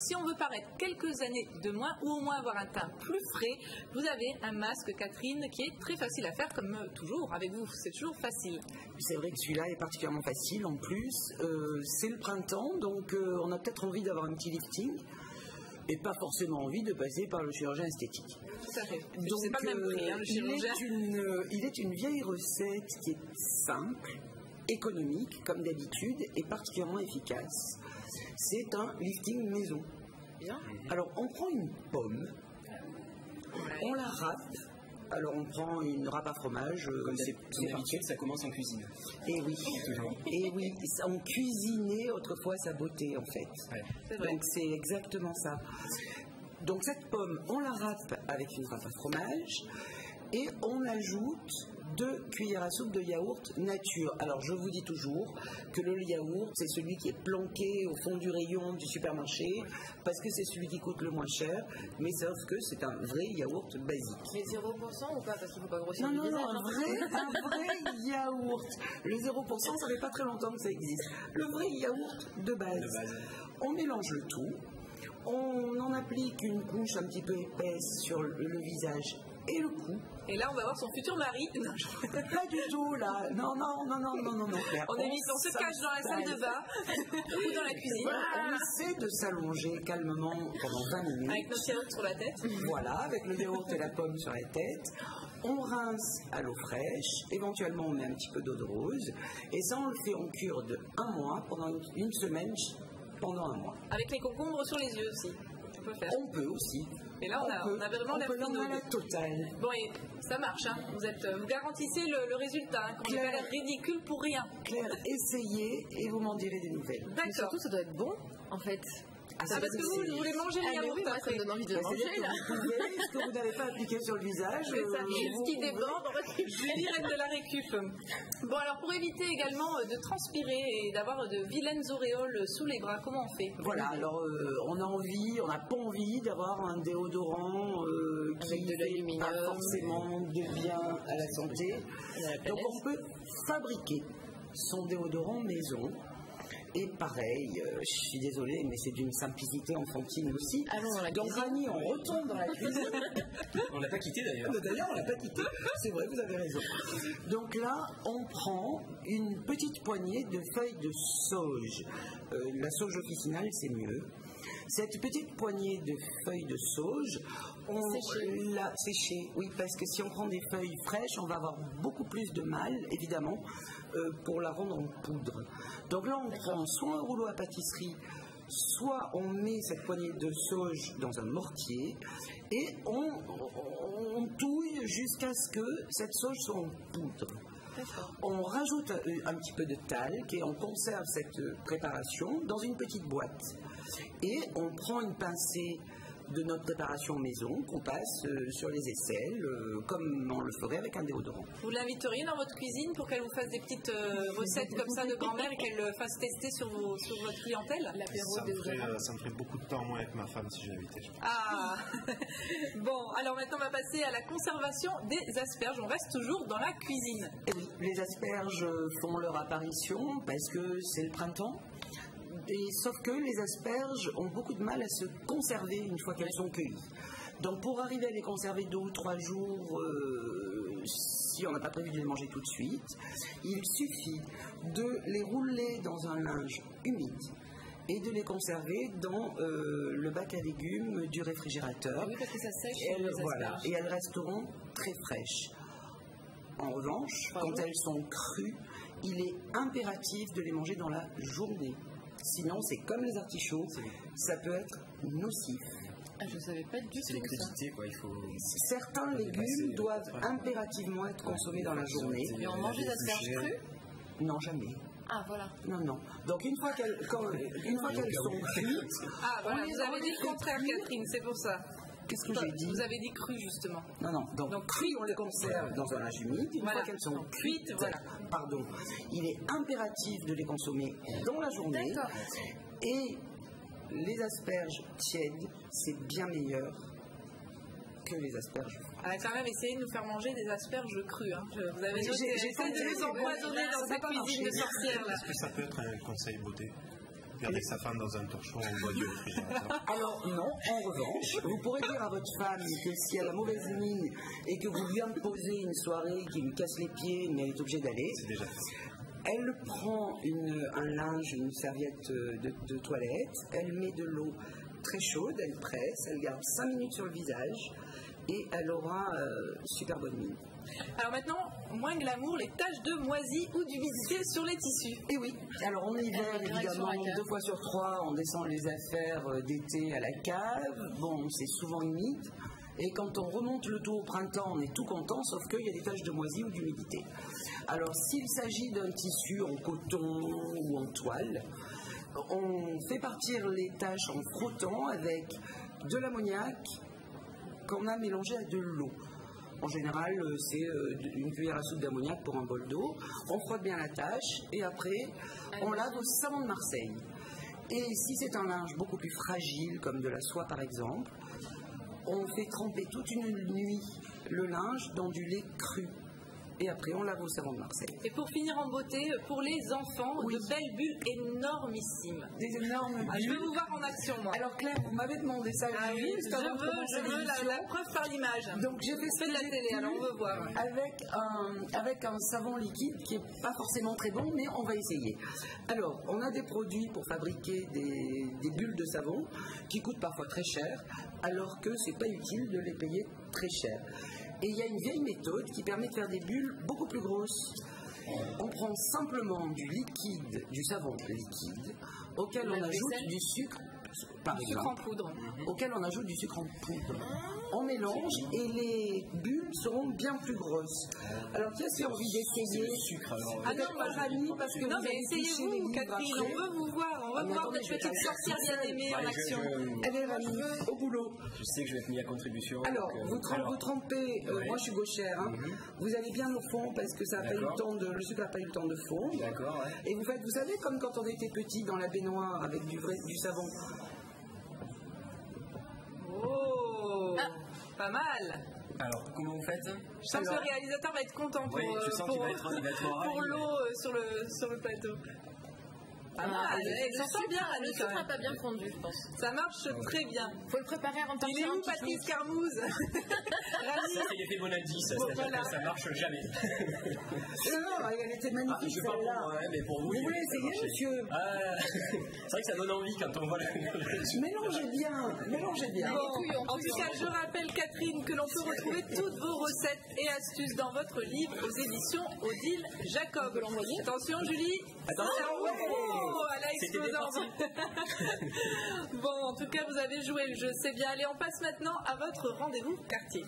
Si on veut paraître quelques années de moins ou au moins avoir un teint plus frais, vous avez un masque, Catherine, qui est très facile à faire comme toujours. Avec vous, c'est toujours facile. C'est vrai que celui-là est particulièrement facile. En plus, c'est le printemps, donc on a peut-être envie d'avoir un petit lifting et pas forcément envie de passer par le chirurgien esthétique. Tout à fait. Donc, c'est pas le même prix, le chirurgien. Il est une vieille recette qui est simple, économique, comme d'habitude, et particulièrement efficace. C'est un lifting maison. Bien. Alors, on prend une pomme, on la râpe. Alors, on prend une râpe à fromage. C'est d'habitude, ça commence en cuisine. Et oui. Et oui, on cuisinait autrefois sa beauté, en fait. Ouais. Donc, c'est exactement ça. Donc, cette pomme, on la râpe avec une râpe à fromage et on ajoute 2 cuillères à soupe de yaourt nature. Alors, je vous dis toujours que le yaourt, c'est celui qui est planqué au fond du rayon du supermarché, parce que c'est celui qui coûte le moins cher, mais sauf que c'est un vrai yaourt basique. Mais 0% ou pas? Parce qu'il ne faut pas grossir Non, le non, visage. un vrai yaourt. Le 0%, ça fait pas très longtemps que ça existe. Le vrai yaourt de base. On mélange le tout. On en applique une couche un petit peu épaisse sur le visage et le cou. Et là, on va voir son futur mari. Non, Pas du tout, là. Non, Claire. on se cache dans la salle de bain ou dans la cuisine. Voilà, on essaie de s'allonger calmement pendant 20 minutes. Avec notre yaourt sur la tête. Voilà, avec le yaourt et la pomme sur la tête. On rince à l'eau fraîche. Éventuellement, on met un petit peu d'eau de rose. Et ça, on le fait en cure de 1 mois, pendant une semaine, pendant 1 mois. Avec les concombres sur les yeux aussi. On peut faire. On peut aussi. Et là, on a vraiment l'air de la totale. Bon, et ça marche, hein. Vous garantissez le résultat, hein. Qu'on n'a pas l'air ridicule pour rien. Claire, essayez et vous m'en direz des nouvelles. D'accord. Surtout, ça doit être bon, en fait. Parce que vous voulez manger le yaourt, moi, ça me donne envie de manger, là. Ce que vous n'avez pas appliqué sur le visage. C'est ça. Ce qui déborde, Julie, reine de la récup. Bon, alors pour éviter également de transpirer et d'avoir de vilaines auréoles sous les bras, comment on fait? Voilà, alors on n'a pas envie d'avoir un déodorant qui ne fait pas forcément de bien à la santé. Donc on peut fabriquer son déodorant maison. Et pareil, je suis désolée, mais c'est d'une simplicité enfantine aussi. Allons dans la Donc cuisine. Rani, on retourne dans la cuisine. On l'a pas quitté d'ailleurs. D'ailleurs, on l'a pas quitté. C'est vrai, vous avez raison. Donc là, on prend une petite poignée de feuilles de sauge. La sauge officinale, c'est mieux. Cette petite poignée de feuilles de sauge, on l'a séchée. Oui, parce que si on prend des feuilles fraîches, on va avoir beaucoup plus de mal, évidemment, pour la rendre en poudre. Donc là, on prend soit un rouleau à pâtisserie, soit on met cette poignée de sauge dans un mortier et on touille jusqu'à ce que cette sauge soit en poudre. On rajoute un petit peu de talc et on conserve cette préparation dans une petite boîte. Et on prend une pincée de notre préparation maison qu'on passe sur les aisselles comme on le ferait avec un déodorant. Vous l'inviteriez dans votre cuisine pour qu'elle vous fasse des petites recettes comme ça de grand-mère et qu'elle le fasse tester sur votre clientèle? Ça me ferait beaucoup de temps moins avec ma femme si je l'invitais. Ah. Bon, alors maintenant on va passer à la conservation des asperges. On reste toujours dans la cuisine. Et oui, les asperges font leur apparition parce que c'est le printemps. Et sauf que les asperges ont beaucoup de mal à se conserver une fois qu'elles sont cueillies. Donc pour arriver à les conserver 2 ou 3 jours, si on n'a pas prévu de les manger tout de suite, il suffit de les rouler dans un linge humide et de les conserver dans le bac à légumes du réfrigérateur. Oui, parce que ça sèche. Voilà, et elles resteront très fraîches. En revanche, quand elles sont crues, il est impératif de les manger dans la journée. Sinon, c'est comme les artichauts, ça peut être nocif. Ah, je ne savais pas du tout. C'est les crudités, quoi. Il faut... Certains légumes doivent impérativement être consommés dans la journée. Et on mange des asperges crues? Non, jamais. Ah, voilà. Non. Donc, une fois qu'elles sont cuites... Ah, voilà, vous avez dit le contraire, Catherine, c'est pour ça. Qu'est-ce que j'ai dit? Vous avez dit cru, justement. Non. Donc cuit, on les conserve dans un linge humide. Une fois qu'elles sont cuites, il est impératif de les consommer dans la journée. D'accord. Et les asperges tièdes, c'est bien meilleur que les asperges. Elle a quand même essayé de nous faire manger des asperges crues. Hein. Vous avez noté, j'ai essayé de nous empoisonner dans sa cuisine de sorcière. Est-ce que ça peut être un conseil beauté? Garder sa femme dans un torchon en bois du réfrigérateur. Alors non, en revanche, vous pourrez dire à votre femme que si elle a mauvaise mine et que vous lui imposez une soirée qui lui casse les pieds, mais elle est obligée d'aller, C'est déjà fait. elle prend un linge, une serviette de toilette, elle met de l'eau très chaude, elle presse, elle garde 5 minutes sur le visage et elle aura super bonne mine. Alors maintenant, moins glamour, les taches de moisie ou d'humidité sur les tissus. Et oui, alors en hiver, évidemment, 2 fois sur 3, on descend les affaires d'été à la cave. Bon, c'est souvent humide. Et quand on remonte le tout au printemps, on est tout content, sauf qu'il y a des taches de moisie ou d'humidité. Alors, s'il s'agit d'un tissu en coton ou en toile, on fait partir les taches en frottant avec de l'ammoniac qu'on a mélangé à de l'eau. En général, c'est une cuillère à soupe d'ammoniac pour un bol d'eau. On frotte bien la tâche et après, on lave au savon de Marseille. Et si c'est un linge beaucoup plus fragile, comme de la soie par exemple, on fait tremper toute une nuit le linge dans du lait cru. Et après, on lave au savon de Marseille. Et pour finir en beauté, pour les enfants, Oui. de belles bulles énormissimes. Des énormes Ah, je veux bulles. vous voir en action, moi. Alors Claire, vous m'avez demandé ça Ah oui, juste avant de commencer je veux l'émission. la preuve par l'image. Donc j'ai fait Faites de la télé, alors on veut voir. avec un savon liquide qui est pas forcément très bon, mais on va essayer. Alors, on a des produits pour fabriquer des bulles de savon qui coûtent parfois très cher, alors que c'est pas utile de les payer très cher. Et il y a une vieille méthode qui permet de faire des bulles beaucoup plus grosses. On prend simplement du liquide, du savon liquide, auquel on ajoute du sucre, par Sucre en exemple, poudre. auquel on ajoute du sucre en poudre. On mélange et les bulles seront bien plus grosses. Alors qui a envie d'essayer Sucre alors. Ah non, Peut-être pas Rani, parce que non, vous mais allez toucher les essayez-vous, livres Catherine, après. on veut vous voir, on Ah, veut mais voir attendez, votre je vais petite faire sorcière ça. bien aimée en action. Allez Rani, au boulot. Je sais que je vais être mis à contribution. Alors, donc, vous trempez, Ouais. moi je suis gauchère, hein. Vous allez bien au fond parce que ça a pas eu le D'accord. temps le sucre n'a pas eu le temps de fondre. D'accord, ouais. Et vous faites, vous savez, comme quand on était petit dans la baignoire avec du savon. Oh, pas mal. Alors, comment vous faites? Je sens que le réalisateur va être content pour, Oui, je sens qu'il va être ravi. pour l'eau sur le plateau. Pas mal, elle s'en sort bien, Le Annie, quand sucre n'a même. pas bien fondu, je pense. Ça marche très bien. Faut le préparer avant de Il est partir où un petit Patrice Carmouze Rami, Ça, c'est l'effet Bonaldi, ça, Bon, c'est-à-dire voilà. que ça marche jamais. Non, elle était Ah, magnifique je parle pour celle-là. moi, hein, mais pour vous. Vous voulez ça essayer, marche. monsieur C'est vrai que ça donne envie quand on voit le. Mélangez bien, mélangez bien. Bon, en tout cas, je rappelle, Catherine, que l'on peut retrouver toutes vos recettes et astuces dans votre livre aux éditions Odile Jacob. Attention, Julie. Attention. Oh, elle a C'était explosé. Bon, en tout cas, vous avez joué le jeu, c'est bien. Allez, on passe maintenant à votre rendez-vous quartier.